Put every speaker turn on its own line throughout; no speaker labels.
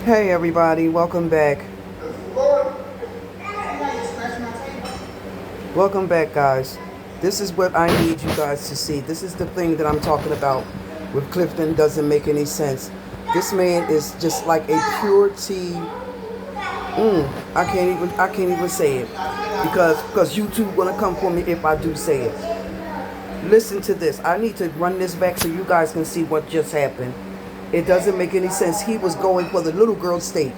Hey everybody, welcome back. Welcome back, guys. This is what I need you guys to see. This is the thing that I'm talking about with Clifton. Doesn't make any sense. This man is just like a pure T. I can't even say it because YouTube gonna come for me if I do say it. Listen to this. I need to run this back so you guys can see what just happened. It doesn't make any sense. He was going for the little girl's steak.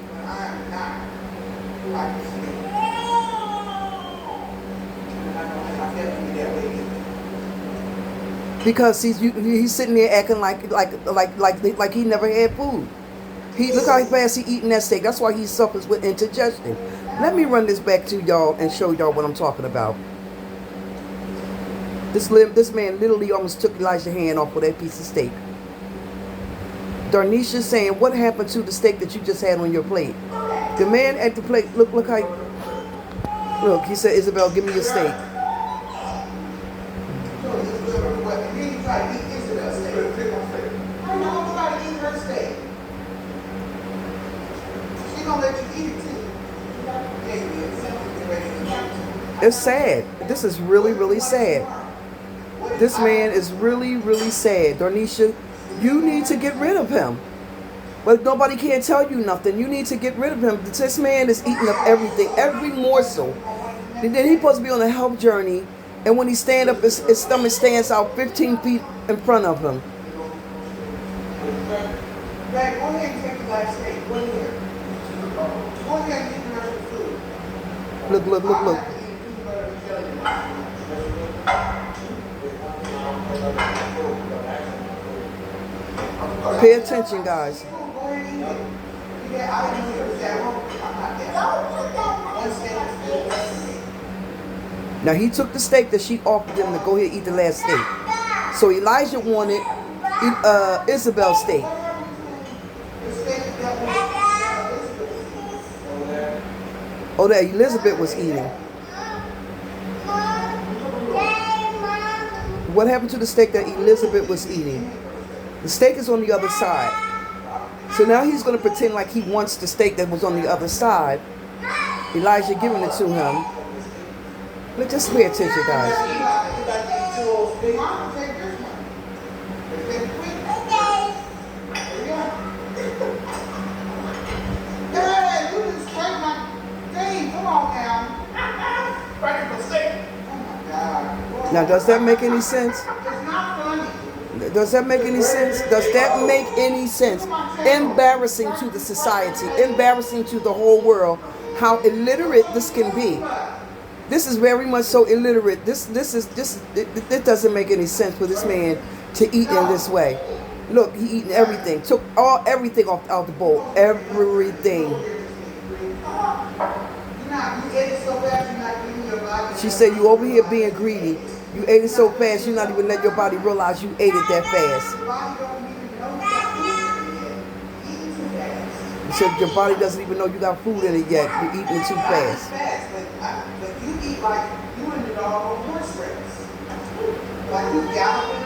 Because he's sitting there acting like he never had food. Look how fast he eating that steak. That's why he suffers with indigestion. Let me run this back to y'all and show y'all what I'm talking about. This man literally almost took Elijah's hand off of that piece of steak. Darnisha saying, what happened to the steak that you just had on your plate? The man at the plate, look how, look, he said, Isabel, give me your steak. It's sad. This is really, really sad. This man is really, really sad. Darnisha, you need to get rid of him. But nobody can tell you nothing. You need to get rid of him. This man is eating up everything, every morsel. And then he's supposed to be on a health journey. And when he stand up, his stomach stands out 15 feet in front of him. Look, look, look, look. Pay attention, guys. Now he took the steak that she offered him to go ahead and eat the last steak. So Elijah wanted Isabel's steak. Oh, that Elizabeth was eating. What happened to the steak that Elizabeth was eating? The steak is on the other side. So now he's going to pretend like he wants the steak that was on the other side. Elijah giving it to him. But just pay attention, guys. Now, does that make any sense? Does that make any sense? Does that make any sense? Embarrassing to the society, embarrassing to the whole world, how illiterate this can be. This is very much so illiterate. It doesn't make any sense for this man to eat in this way. Look, he eating everything. Took everything off the bowl. Everything. She said, you over here being greedy. You ate it so fast, you not even let your body realize you ate it that fast. You said your body doesn't even know you got food in it yet. You're eating it too fast.
But you eat like you in the dog on horse race. Like you galloping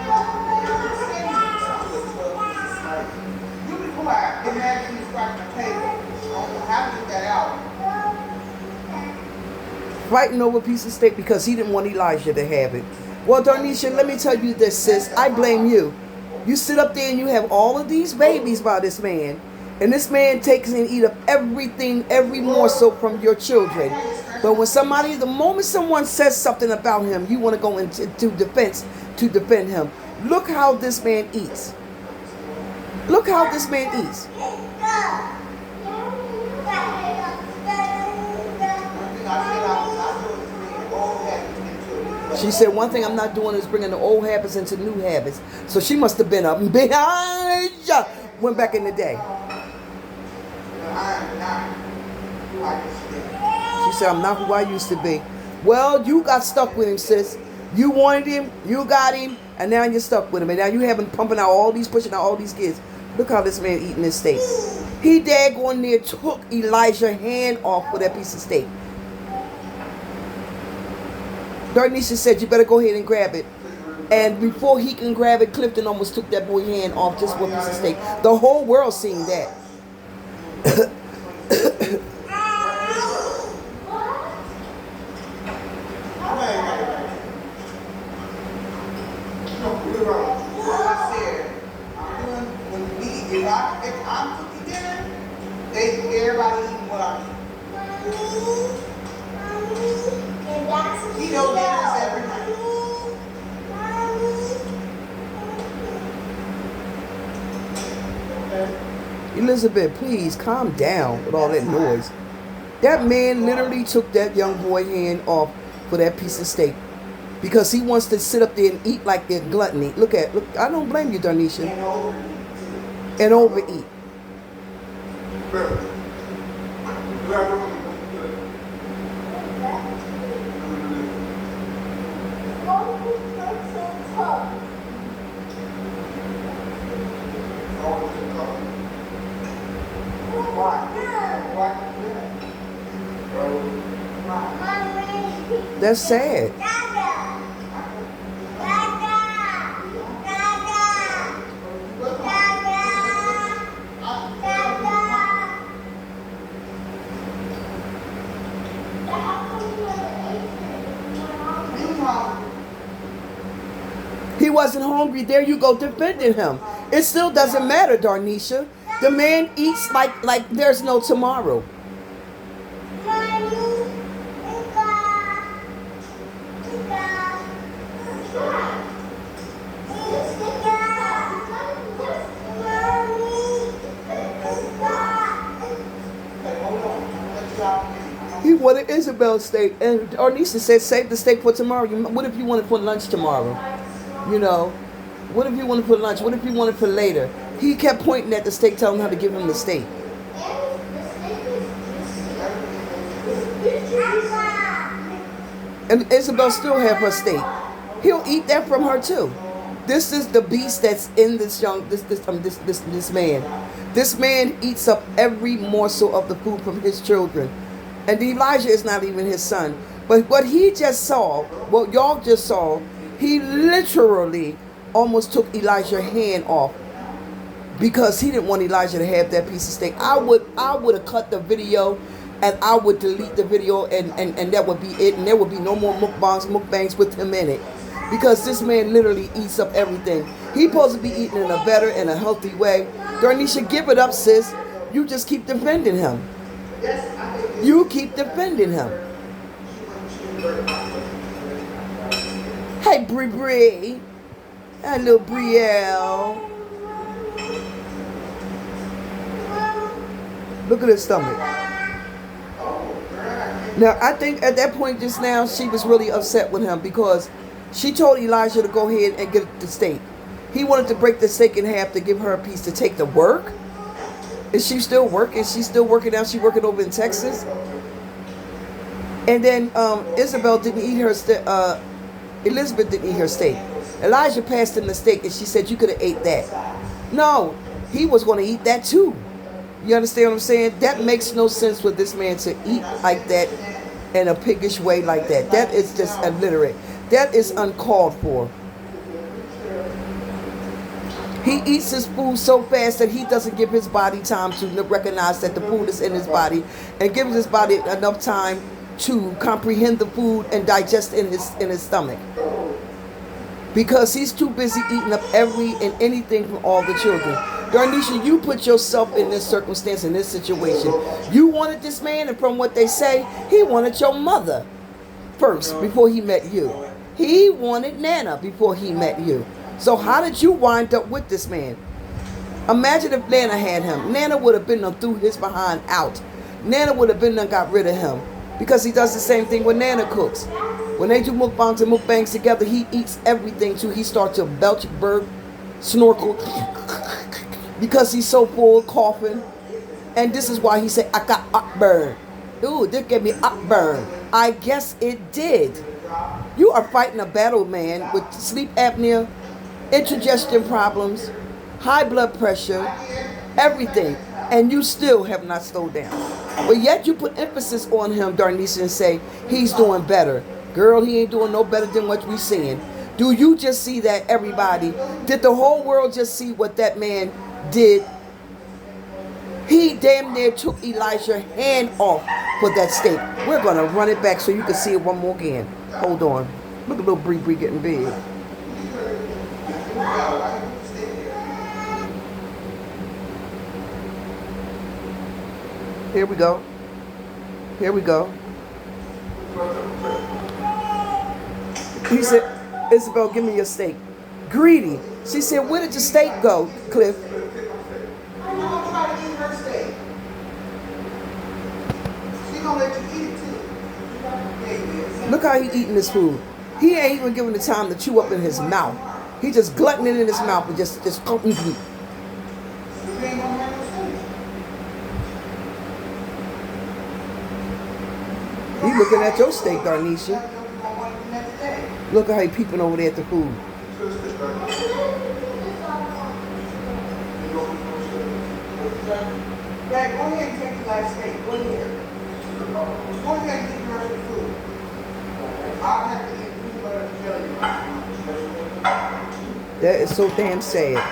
you be quiet. Imagine you scratching the table. I don't know how to get that out.
Fighting over a piece of steak because he didn't want Elijah to have it. Well, Darnisha, let me tell you this, sis. I blame you. You sit up there and you have all of these babies by this man. And this man takes and eat up everything, every morsel from your children. But when the moment someone says something about him, you want to go into defense to defend him. Look how this man eats. Look how this man eats. She said, one thing I'm not doing is bringing the old habits into new habits. So she must have been up behind ya. Went back in the day. She said, I'm not who I used to be. Well, you got stuck with him, sis. You wanted him, you got him, and now you're stuck with him. And now you haven't pushing out all these kids. Look how this man eating this steak. He daggone near took Elijah's hand off with that piece of steak. Darnisha said, you better go ahead and grab it. And before he can grab it, Clifton almost took that boy's hand off just for a piece of steak. The whole world seen that.
If I'm cooking dinner, everybody eating what I'm eating. Keto dinners every night.
Elizabeth, please calm down with all that noise. That man literally took that young boy's hand off for that piece of steak because he wants to sit up there and eat like they're gluttony. Look, I don't blame you, Darnisha. And overeat. That's sad. He wasn't hungry. There you go defending him. It still doesn't matter, Darnisha. The man eats like there's no tomorrow. He wanted Isabel's steak, and Darnisha said, "Save the steak for tomorrow. What if you want to put lunch tomorrow? You know, what if you want to put lunch? What if you want to put later?" He kept pointing at the steak, telling her to give him the steak. And Isabel still have her steak. He'll eat that from her too. This is the beast that's in this man. This man eats up every morsel of the food from his children. And Elijah is not even his son. But what he just saw, what y'all just saw, he literally almost took Elijah's hand off because he didn't want Elijah to have that piece of steak. I would have cut the video and I would delete the video and that would be it. And there would be no more mukbangs with him in it. Because this man literally eats up everything. He's supposed to be eating in a better and a healthy way. Darnisha, give it up, sis. You just keep defending him. You keep defending him. Hey, Bree. Hello, Brielle. Look at his stomach. Now, I think at that point just now, she was really upset with him because she told Elijah to go ahead and get the steak. He wanted to break the steak in half to give her a piece to take to work. Is she still working? Is she still working now? She working over in Texas. And then Isabel didn't eat her Elizabeth didn't eat her steak. Elijah passed him the steak and she said, "You could have ate that." No, he was going to eat that too. You understand what I'm saying? That makes no sense for this man to eat like that in a piggish way like that. That is just illiterate. That is uncalled for. He eats his food so fast that he doesn't give his body time to recognize that the food is in his body and gives his body enough time to comprehend the food and digest in his stomach. Because he's too busy eating up every and anything from all the children. Darnisha, you put yourself in this circumstance, in this situation. You wanted this man, and from what they say, he wanted your mother first before he met you. He wanted Nana before he met you. So how did you wind up with this man? Imagine if Nana had him. Nana would have been threw his behind out. Nana would have been got rid of him. Because he does the same thing when Nana cooks. When they do mukbangs and mukbangs together, he eats everything too. He starts to belch, burp, snorkel. Because he's so full, coughing. And this is why he said, "I got upburn." Ooh, this gave me upburn. I guess it did. You are fighting a battle, man, with sleep apnea, indigestion problems, high blood pressure, everything. And you still have not slowed down. But yet you put emphasis on him, Darnisha, and say, he's doing better. Girl, he ain't doing no better than what we seeing. Do you just see that, everybody? Did the whole world just see what that man did? He damn near took Elijah's hand off for that steak. We're going to run it back so you can see it one more again. Hold on. Look at little Bree getting big. Here we go. Here we go. He said, Isabel, give me your steak. Greedy. She said, where did your steak go, Cliff? Look how he eating his food. He ain't even giving the time to chew up in his mouth. He just glutting it in his mouth and just eating. He looking at your steak, Darnisha. Look at how he peeping over there at the food.
Dad, go ahead and take the last steak. Go ahead. Go ahead and get the rest of the food. I'll have to eat food butter and jelly.
That is so damn sad.
It's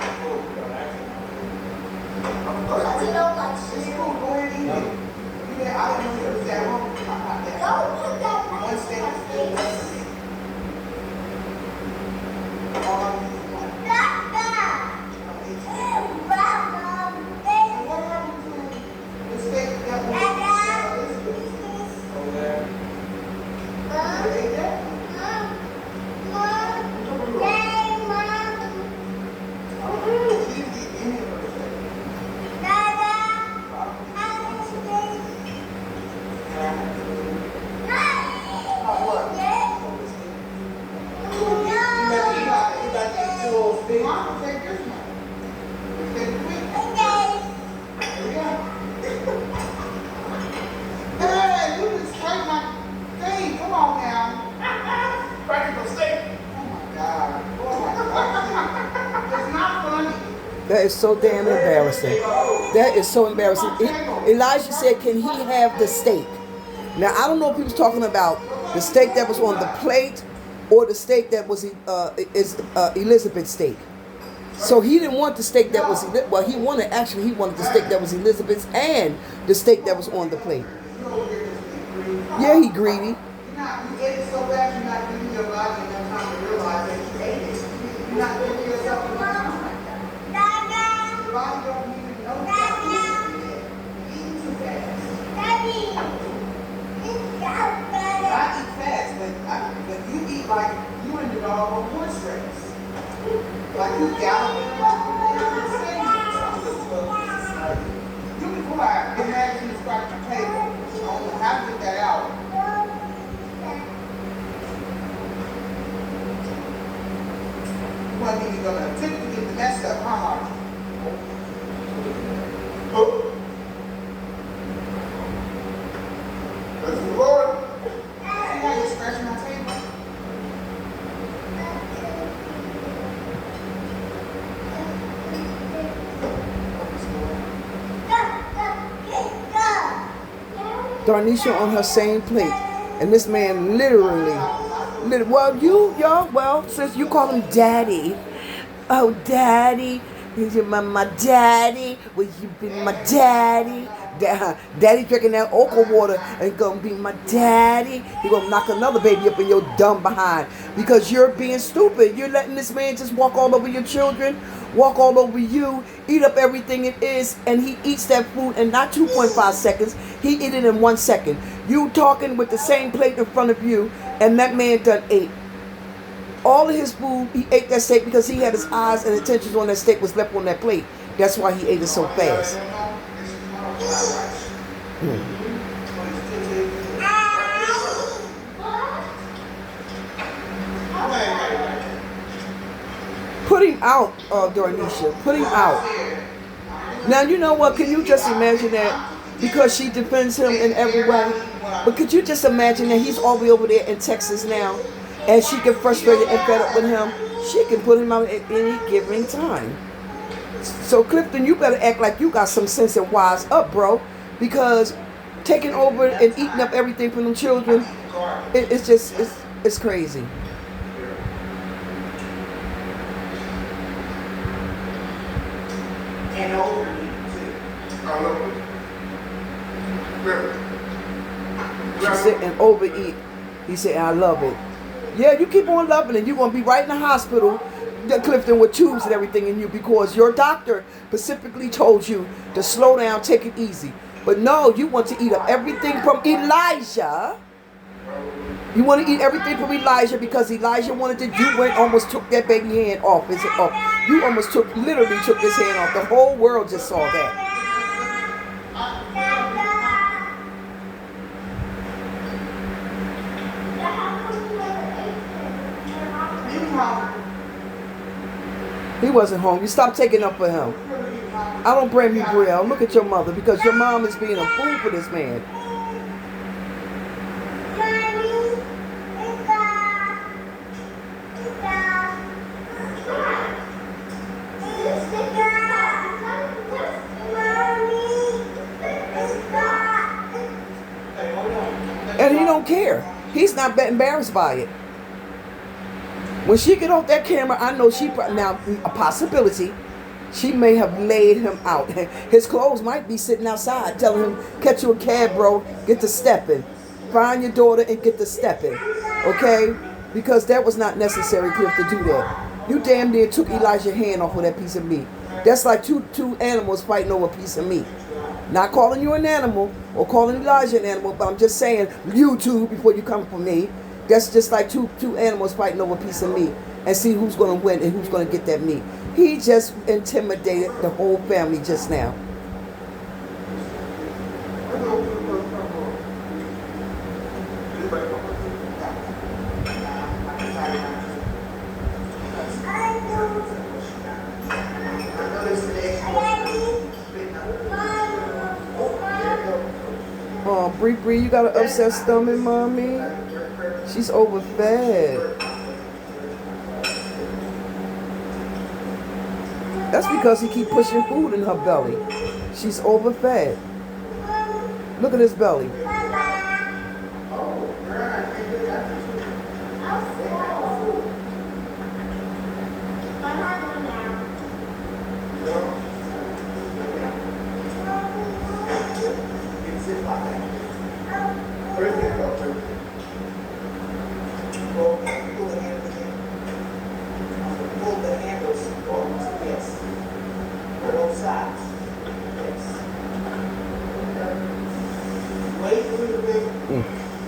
cool. Go ahead and eat it. I didn't know it was that home. I'm not that. One steak is still less. All I need is one. What happened to the steak that was over there? You ate that? She didn't eat any of her steak. What? You got these two old things. Mom, take this one. Take it with you. Here we go. Hey, you just scraped my thing. Come on now. Practical steak. Oh my God. Oh my God. It's not funny.
That is so damn embarrassing. That is so embarrassing. Elijah said, can he have the steak? Now, I don't know if he was talking about the steak that was on the plate or the steak that was Elizabeth's steak. So he didn't want the steak that was, well, he wanted the steak that was Elizabeth's and the steak that was on the plate. Yeah, he greedy.
You ate it so fast, you're not giving your body enough time to realize that you ate it. You're not giving yourself enough time like that. Your body don't even know that you're eating too fast. I eat fast, but you eat like you in the dog on horse race. Like you galloping around the you be quiet. Imagine you scratch the table. I don't know how to get that out. One thing you're gonna attempt to get the mess up, huh? Oh. That's the Lord. See how you're scratching my table?
Darnisha on her same plate. And this man literally, well, since you call him daddy. Oh, daddy. He's my daddy. Will you be my daddy? Daddy drinking that okra water and gonna be my daddy. He gonna knock another baby up in your dumb behind because you're being stupid. You're letting this man just walk all over your children, walk all over you, eat up everything it is, and he eats that food in not 2.5 seconds. He eat it in 1 second. You talking with the same plate in front of you, and that man done ate all of his food. He ate that steak because he had his eyes and attention on that steak was left on that plate. That's why he ate it so fast. Put him out, Darnisha. Put him out. Now, you know what? Can you just imagine that? Because she defends him in every way. But could you just imagine that he's all the way over there in Texas now? And she get frustrated and fed up with him. She can put him out at any given time. So, Clifton, you better act like you got some sense and wise up, bro. Because taking over and eating up everything from them children, it's crazy.
And over too.
She said, and overeat. He said, I love it. Yeah, you keep on loving it. You're going to be right in the hospital, Clifton, with tubes and everything in you because your doctor specifically told you to slow down, take it easy. But no, you want to eat up everything from Elijah. You want to eat everything from Elijah because Elijah wanted it. You went almost took that baby hand off. You almost literally took his hand off. The whole world just saw that. He wasn't home. You stopped taking up for him. I don't blame you, Brielle. Look at your mother because your mom is being a fool for this man. And he don't care. He's not embarrassed by it. When she get off that camera, I know now a possibility, she may have laid him out. His clothes might be sitting outside telling him, catch you a cab, bro, get to stepping. Find your daughter and get to stepping. Okay? Because that was not necessary, Cliff, to do that. You damn near took Elijah's hand off of that piece of meat. That's like two animals fighting over a piece of meat. Not calling you an animal or calling Elijah an animal, but I'm just saying, you two, before you come for me, that's just like two animals fighting over a piece of meat and see who's going to win and who's going to get that meat. He just intimidated the whole family just now. Oh, Bree, you got an upset stomach, mommy? She's overfed. That's because he keep pushing food in her belly. She's overfed. Look at his belly.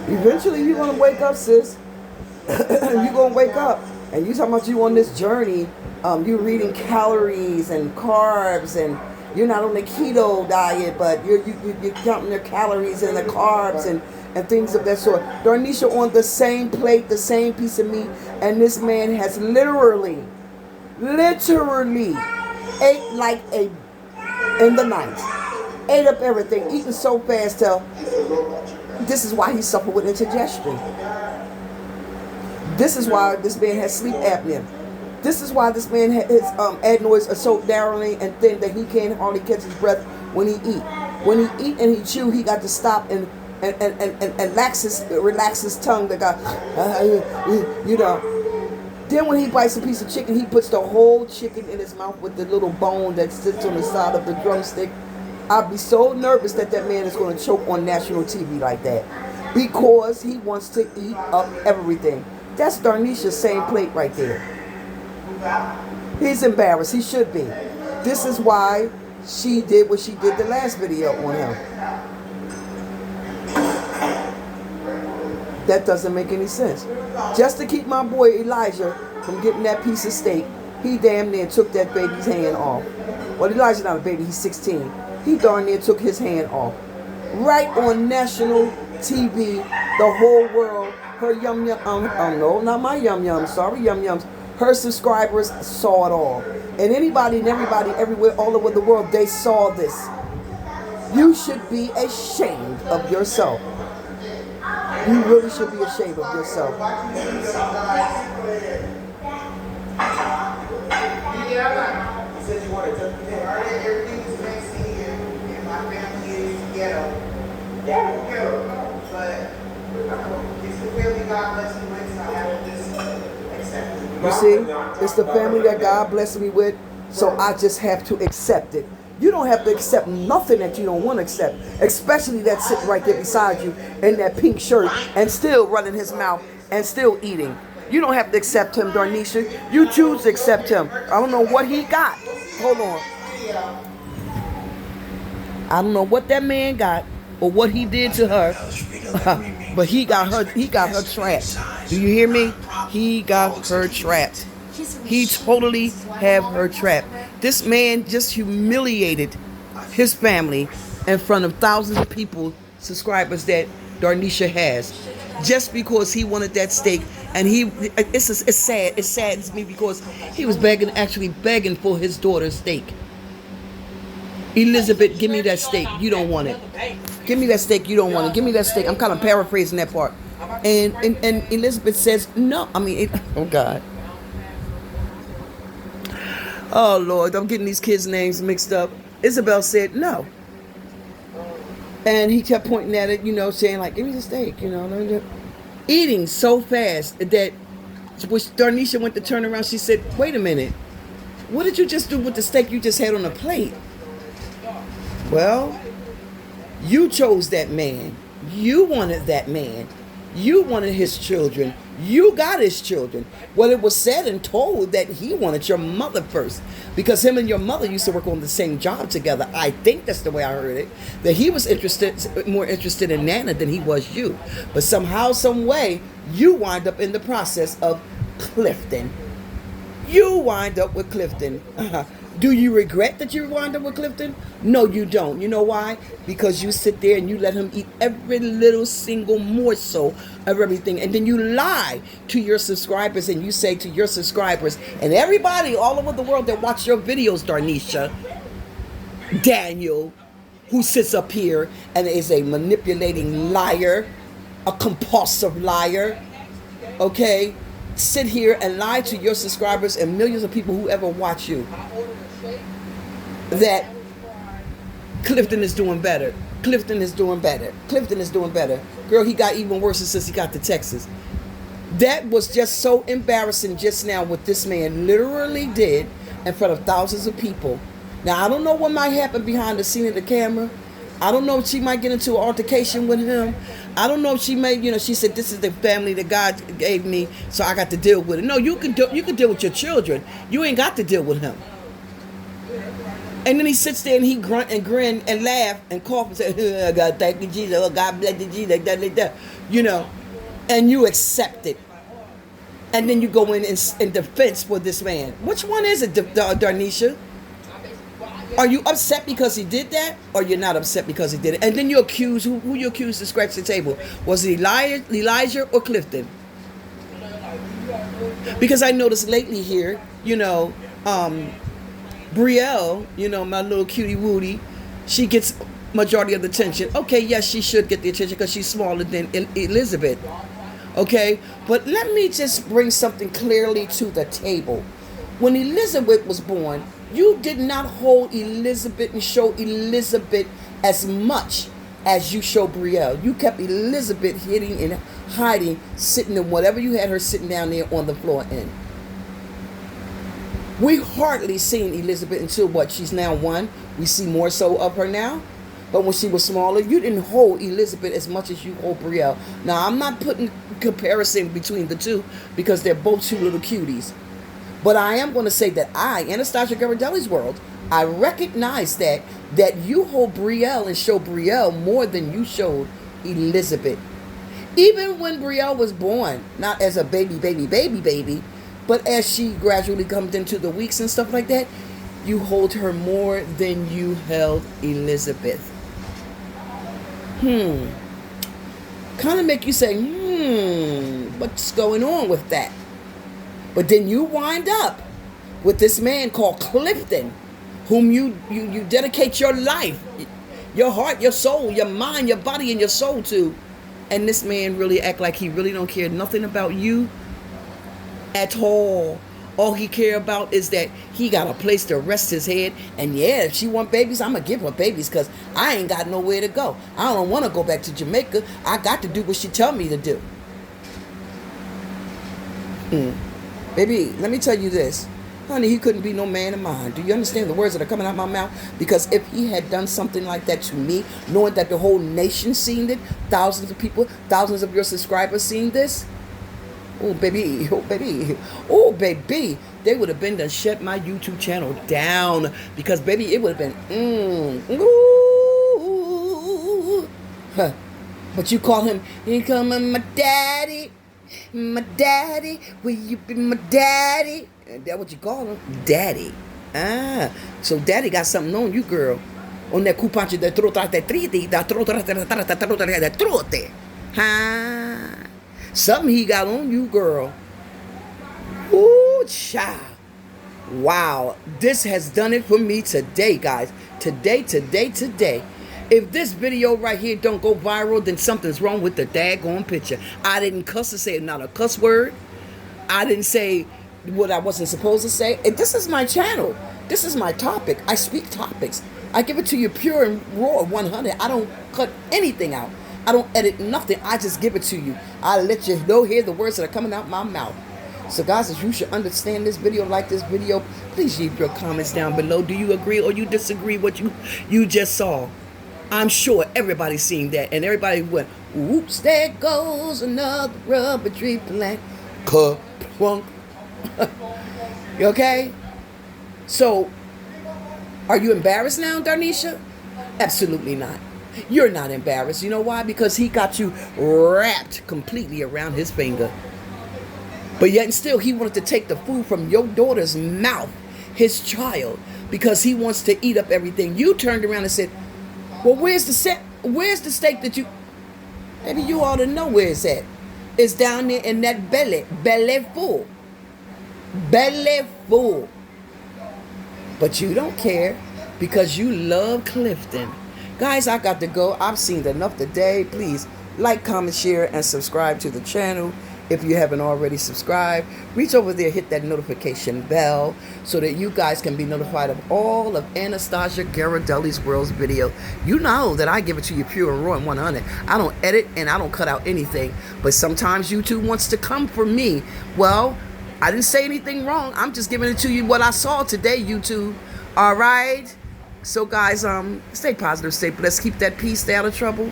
Eventually you're going to wake up, sis. You're going to wake up. And you talking about you on this journey. You're reading calories and carbs, and you're not on the keto diet, but you're counting your calories and the carbs and things of that sort. Darnisha on the same plate, the same piece of meat, and this man has literally ate like in the night. Ate up everything, eating so fast till this is why he suffered with indigestion. This is why this man has sleep apnea. This is why this man his adenoids are so narrowly and thin that he can't hardly catch his breath when he eat. When he eat and he chew, he got to stop and relax his tongue. That got you know. Then when he bites a piece of chicken, he puts the whole chicken in his mouth with the little bone that sits on the side of the drumstick. I'd be so nervous that man is going to choke on national TV like that because he wants to eat up everything. That's Darnisha's same plate right there. He's embarrassed. He should be. This is why she did what she did the last video on him. That doesn't make any sense. Just to keep my boy Elijah from getting that piece of steak, he damn near took that baby's hand off. Well, Elijah's not a baby. He's 16. He darn near took his hand off. Right on national TV, the whole world, her yum-yum, no, not my yum-yum, sorry yum-yums, her subscribers saw it all. And anybody and everybody everywhere, all over the world, they saw this. You should be ashamed of yourself. You really should be ashamed of yourself. You see, it's the family that God blessed me with, so I just have to accept it. You don't have to accept nothing that you don't want to accept, especially that sitting right there beside you in that pink shirt and still running his mouth and still eating. You don't have to accept him, Darnisha. You choose to accept him. I don't know what he got. Hold on. I don't know what that man got or what he did to her, but he got her. He got her trapped. Do you hear me? He got her trapped. He totally have her trapped. This man just humiliated his family in front of thousands of people, subscribers that Darnisha has, just because he wanted that steak. And it's sad. It saddens me because he was actually begging for his daughter's steak. Elizabeth, give me that steak. You don't want it. Give me that steak. You don't want it. Give me that steak. I'm kind of paraphrasing that part. And Elizabeth says no. Oh God. Oh Lord, I'm getting these kids' names mixed up. Isabel said no. And he kept pointing at it, saying like, give me the steak, Eating so fast that when Darnisha went to turn around, she said, wait a minute. What did you just do with the steak you just had on the plate? Well, you chose that man. You wanted that man. You wanted his children. You got his children. Well, it was said and told that he wanted your mother first, because him and your mother used to work on the same job together. I think that's the way I heard it. That he was more interested in Nana than he was you. But somehow, some way, you wind up in the process of Clifton. You wind up with Clifton. Do you regret that you wind up with Clifton? No, you don't. You know why? Because you sit there and you let him eat every little single morsel of everything. And then you lie to your subscribers and you say to your subscribers and everybody all over the world that watch your videos, Darnisha, Daniel, who sits up here and is a manipulating liar, a compulsive liar, okay? Sit here and lie to your subscribers and millions of people who ever watch you that Clifton is doing better. Clifton is doing better. Clifton is doing better. Girl, he got even worse since he got to Texas. That was just so embarrassing just now what this man literally did in front of thousands of people. Now, I don't know what might happen behind the scene of the camera. I don't know if she might get into an altercation with him. I don't know if she may, she said, this is the family that God gave me, so I got to deal with it. No, you can deal with your children. You ain't got to deal with him. And then he sits there and he grunt and grin and laugh and cough and say, oh, God, thank you, Jesus. Oh, God bless you, Jesus. And you accept it. And then you go in defense for this man. Which one is it, Darnisha? Are you upset because he did that, or you're not upset because he did it? And then you accuse, who you accuse to scratch the table? Was it Elijah or Clifton? Because I noticed lately here, Brielle, my little cutie woody, she gets majority of the attention. Okay, yes, she should get the attention because she's smaller than Elizabeth. Okay, but let me just bring something clearly to the table. When Elizabeth was born, you did not hold Elizabeth and show Elizabeth as much as you show Brielle. You kept Elizabeth hiding and hiding, sitting in whatever you had her sitting down there on the floor in. We hardly seen Elizabeth until what? She's now 1. We see more so of her now. But when she was smaller, you didn't hold Elizabeth as much as you hold Brielle. Now, I'm not putting comparison between the two because they're both two little cuties. But I am going to say that Anastasia GHIRADELLI'S world, I recognize that you hold Brielle and show Brielle more than you showed Elizabeth. Even when Brielle was born, not as a baby, but as she gradually comes into the weeks and stuff like that, you hold her more than you held Elizabeth. Kind of make you say, what's going on with that? But then you wind up with this man called Clifton, whom you dedicate your life, your heart, your soul, your mind, your body, and your soul to. And this man really act like he really don't care nothing about you at all. All he care about is that he got a place to rest his head. And yeah, if she want babies, I'm going to give her babies because I ain't got nowhere to go. I don't want to go back to Jamaica. I got to do what she tell me to do. Baby, let me tell you this. Honey, he couldn't be no man of mine. Do you understand the words that are coming out of my mouth? Because if he had done something like that to me, knowing that the whole nation seen it, thousands of people, thousands of your subscribers seen this, oh baby, oh baby, oh baby, they would have been to shut my YouTube channel down, because baby, it would have been ooh. Huh. But you call him, he coming my daddy, will you be my daddy? And that's what you call him, daddy. Ah, so daddy got something on you, girl. On that coupanche de trota de triti, da trota de trote. Ha. Something he got on you, girl. Ooh, child. Wow. This has done it for me today, guys. Today. If this video right here don't go viral, then something's wrong with the daggone picture. I didn't cuss or say not a cuss word. I didn't say what I wasn't supposed to say. And this is my channel. This is my topic. I speak topics. I give it to you pure and raw, 100. I don't cut anything out. I don't edit nothing. I just give it to you. I let you know, hear the words that are coming out my mouth. So guys, if you should understand this video, like this video, please leave your comments down below. Do you agree or you disagree what you just saw? I'm sure everybody's seen that, and everybody went, oops, there goes another rubber tree plant. Ka-plunk. Okay? So, are you embarrassed now, Darnisha? Absolutely not. You're not embarrassed. You know why? Because he got you wrapped completely around his finger. But yet and still, he wanted to take the food from your daughter's mouth, his child, because he wants to eat up everything. You turned around and said, well, where's the steak that you... Maybe you ought to know where it's at. It's down there in that belly full. Belly full. But you don't care because you love Clifton. Guys, I got to go. I've seen enough today. Please like, comment, share, and subscribe to the channel. If you haven't already subscribed, reach over there, hit that notification bell so that you guys can be notified of all of Anastasia GHIRADELLI'S World's video. You know that I give it to you pure and raw and 100. I don't edit and I don't cut out anything. But sometimes YouTube wants to come for me. Well, I didn't say anything wrong. I'm just giving it to you what I saw today, YouTube. All right? So guys, stay positive, stay blessed, keep that peace, stay out of trouble.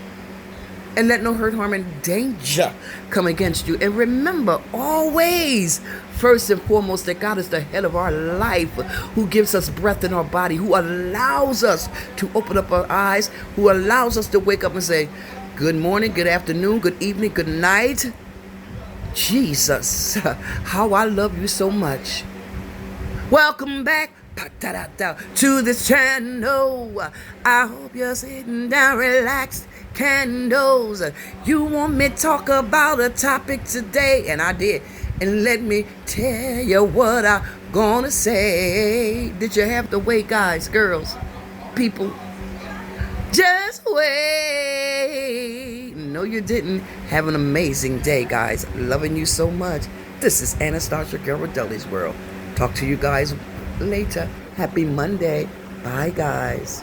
And let no hurt, harm, and danger come against you. And remember, always, first and foremost, that God is the head of our life, who gives us breath in our body, who allows us to open up our eyes, who allows us to wake up and say, good morning, good afternoon, good evening, good night. Jesus, how I love you so much. Welcome back to this channel. I hope you're sitting down, relaxed. Candles. You want me to talk about a topic today, and I did. And let me tell you what I'm gonna say. Did you have to wait, guys, girls, people? Just wait. No, you didn't. Have an amazing day, guys. Loving you so much. This is Anastasia GHIRADELLI'S World. Talk to you guys later. Happy Monday. Bye, guys.